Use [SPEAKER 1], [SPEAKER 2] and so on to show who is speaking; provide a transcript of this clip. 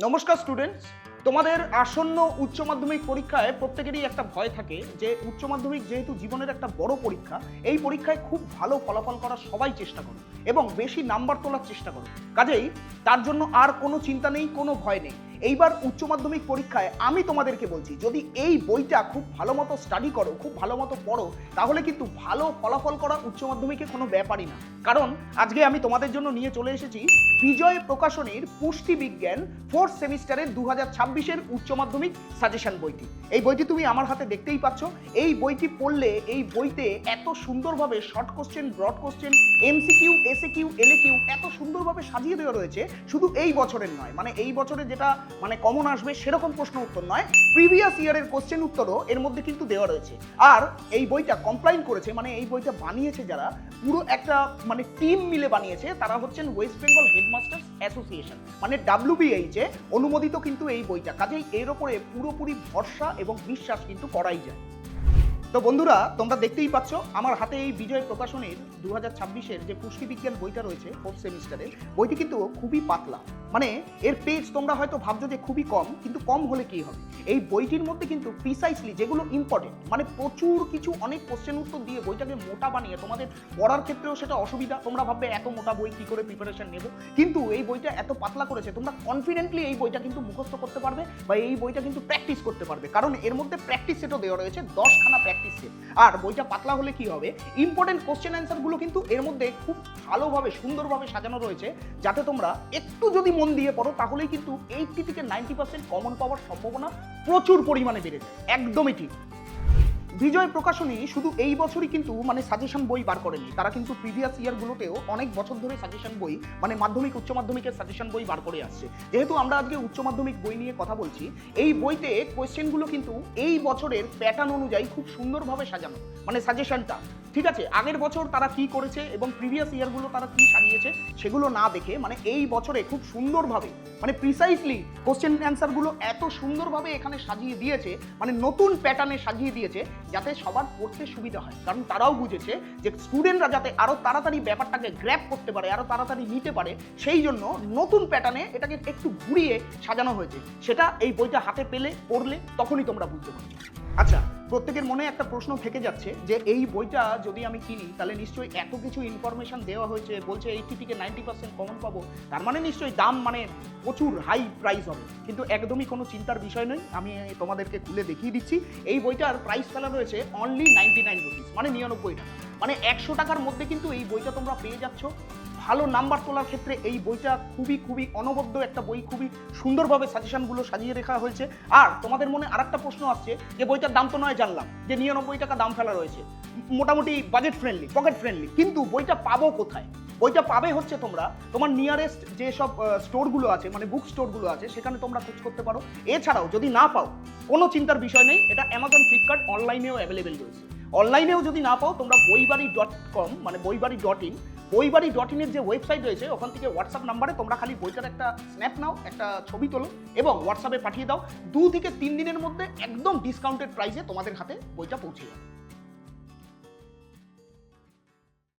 [SPEAKER 1] নমস্কার স্টুডেন্টস, তোমাদের আসন্ন উচ্চ মাধ্যমিক পরীক্ষায় প্রত্যেকেরই একটা ভয় থাকে যে উচ্চ মাধ্যমিক যেহেতু জীবনের একটা বড় পরীক্ষা, এই পরীক্ষায় খুব ভালো ফলাফল করার সবাই চেষ্টা করো এবং বেশি নাম্বার তোলার চেষ্টা করো। কাজেই তার জন্য আর কোনো চিন্তা নেই, কোনো ভয় নেই। এইবার উচ্চ মাধ্যমিক পরীক্ষায় আমি তোমাদেরকে বলছি, যদি এই বইটা খুব ভালো মতো স্টাডি করো, খুব ভালো মতো পড়ো, তাহলে কিন্তু ভালো ফলাফল করা উচ্চ মাধ্যমিকে কোনো ব্যাপারই না। কারণ আজকে আমি তোমাদের জন্য নিয়ে চলে এসেছি বিজয় প্রকাশনীর পুষ্টি বিজ্ঞান ফোর্থ সেমিস্টারের 2026-এর উচ্চ মাধ্যমিক সাজেশন বইটি। এই বইটি তুমি আমার হাতে দেখতেই পাচ্ছ। এই বইটি পড়লে এই বইতে এত সুন্দরভাবে short question, broad question, MCQ, SAQ, LAQ এত সুন্দরভাবে সাজিয়ে দেওয়া রয়েছে। শুধু এই বছরের নয়, মানে এই বছরে যেটা কমন আসবে সেরকম প্রশ্ন উত্তর নয়, প্রিভিয়াস ইয়ারের কোশ্চেন উত্তরও এর মধ্যে কিন্তু দেওয়া রয়েছে। আর এই বইটা কমপ্লাইন করেছে, মানে এই বইটা বানিয়েছে যারা, পুরো একটা টিম মিলে বানিয়েছে। তারা হচ্ছেন ওয়েস্ট বেঙ্গল হেডমাস্টার্স অ্যাসোসিয়েশন, মানে WBH এ অনুমোদিত কিন্তু এই বইটা। কাজেই এর ওপরে পুরোপুরি ভরসা এবং বিশ্বাস কিন্তু করাই যায়। তো বন্ধুরা, তোমরা দেখতেই পাচ্ছ আমার হাতে এই বিজয় প্রকাশনীর 2026-এর যে পুষ্টি বিজ্ঞান বইটা রয়েছে ফোর্থ সেমিস্টারের, বইটি কিন্তু খুবই পাতলা। মানে এর পেজ তোমরা হয়তো ভাবছো যে খুবই কম, কিন্তু কম হলে কি হবে, এই বইটির মধ্যে কিন্তু প্রিসাইসলি যেগুলো ইম্পর্টেন্ট, মানে প্রচুর কিছু অনেক কোশ্চেন উত্তর দিয়ে বইটাকে মোটা বানিয়ে তোমাদের পড়ার ক্ষেত্রেও সেটা অসুবিধা। তোমরা ভাববে এত মোটা বই কি করে প্রিপারেশন নেব, কিন্তু এই বইটা এত পাতলা করেছে তোমরা কনফিডেন্টলি এই বইটা কিন্তু মুখস্থ করতে পারবে বা এই বইটা কিন্তু প্র্যাকটিস করতে পারবে। কারণ এর মধ্যে প্র্যাকটিস সেটও দেওয়া রয়েছে, 10খানা প্র্যাকটিস সেট। আর বইটা পাতলা হলে কি হবে, ইম্পর্টেন্ট কোশ্চেন অ্যান্সারগুলো কিন্তু এর মধ্যে খুব ভালোভাবে সুন্দরভাবে সাজানো রয়েছে, যাতে তোমরা একটু যদি মন দিয়ে পড়ো তাহলেই কিন্তু 80 থেকে 90% কমন পাওয়ার সম্ভাবনা প্রচুর পরিমাণে বেড়ে যায়। একদমই ঠিক। বিজয় প্রকাশনী শুধু এই বছরই কিন্তু সাজেশন বই বার করেনি, তারা কিন্তু প্রিভিয়াস ইয়ারগুলোতেও অনেক বছর ধরে সাজেশন বই, মাধ্যমিক উচ্চ মাধ্যমিকের সাজেশন বই বার করে আসছে। যেহেতু আমরা আজকে উচ্চ মাধ্যমিক বই নিয়ে কথা বলছি, এই বইতে কোয়েশ্চেনগুলো কিন্তু এই বছরের প্যাটার্ন অনুযায়ী খুব সুন্দরভাবে সাজানো, সাজেশনটা ঠিক আছে। আগের বছর তারা কি করেছে এবং প্রিভিয়াস ইয়ারগুলো তারা কি সাজিয়েছে সেগুলো না দেখে, এই বছরে খুব সুন্দরভাবে প্রিসাইসলি কোশ্চেন অ্যান্সারগুলো এত সুন্দরভাবে এখানে সাজিয়ে দিয়েছে, নতুন প্যাটার্নে সাজিয়ে দিয়েছে, যাতে সবার পড়তে সুবিধা হয়। কারণ তারাও বুঝেছে যে স্টুডেন্টরা যাতে আরো তাড়াতাড়ি ব্যাপারটাকে গ্র্যাব করতে পারে, আরো তাড়াতাড়ি নিতে পারে, সেই জন্য নতুন প্যাটার্নে এটাকে একটু ঘুরিয়ে সাজানো হয়েছে। সেটা এই বইটা হাতে পেলে পড়লে তখনই তোমরা বুঝতে পারবে। আচ্ছা, প্রত্যেকের মনে একটা প্রশ্ন থেকে যাচ্ছে যে এই বইটা যদি আমি কিনি তাহলে নিশ্চয়ই এত কিছু ইনফরমেশন দেওয়া হয়েছে, বলছে 80 থেকে 90% কমন পাবো, তার নিশ্চয়ই দাম প্রচুর হাই প্রাইস হবে। কিন্তু একদমই কোনো চিন্তার বিষয় নয়, আমি তোমাদেরকে খুলে দেখিয়ে দিচ্ছি। এই বইটার প্রাইস ফেলা রয়েছে অনলি 99 রুপিস, 99 টাকা। 100 টাকার মধ্যে কিন্তু এই বইটা তোমরা পেয়ে যাচ্ছ। ভালো নাম্বার তোলার ক্ষেত্রে এই বইটা খুবই অনবদ্য একটা বই, খুবই সুন্দরভাবে সাজেশনগুলো সাজিয়ে রাখা হয়েছে। আর তোমাদের মনে আরেকটা প্রশ্ন আসছে যে বইটার দাম তো নয় জানলাম যে 99 টাকা দাম ফেলা রয়েছে, মোটামুটি বাজেট ফ্রেন্ডলি, পকেট ফ্রেন্ডলি, কিন্তু বইটা পাবো কোথায়? বইটা পাবে হচ্ছে তোমার নিয়ারেস্ট যে সব স্টোরগুলো আছে, বুক স্টোরগুলো আছে, সেখানে তোমরা খোঁজ করতে পারো। এছাড়াও যদি না পাও, কোনো চিন্তার বিষয় নেই, এটা অ্যামাজন, ফ্লিপকার্ট অনলাইনেও অ্যাভেলেবেল রয়েছে। অনলাইনেও যদি না পাও, তোমরা বইবাড়ি.com বইবাড়ি.in বইবাড়ি.in-এর যে ওয়েবসাইট রয়েছে, ওখান থেকে হোয়াটসঅ্যাপ নাম্বারে তোমরা খালি বইটার একটা স্ন্যাপ নাও, একটা ছবি তোলো এবং হোয়াটসঅ্যাপে পাঠিয়ে দাও। 2 থেকে 3 দিনের মধ্যে একদম ডিসকাউন্টেড প্রাইসে তোমাদের হাতে বইটা পৌঁছে যাবে।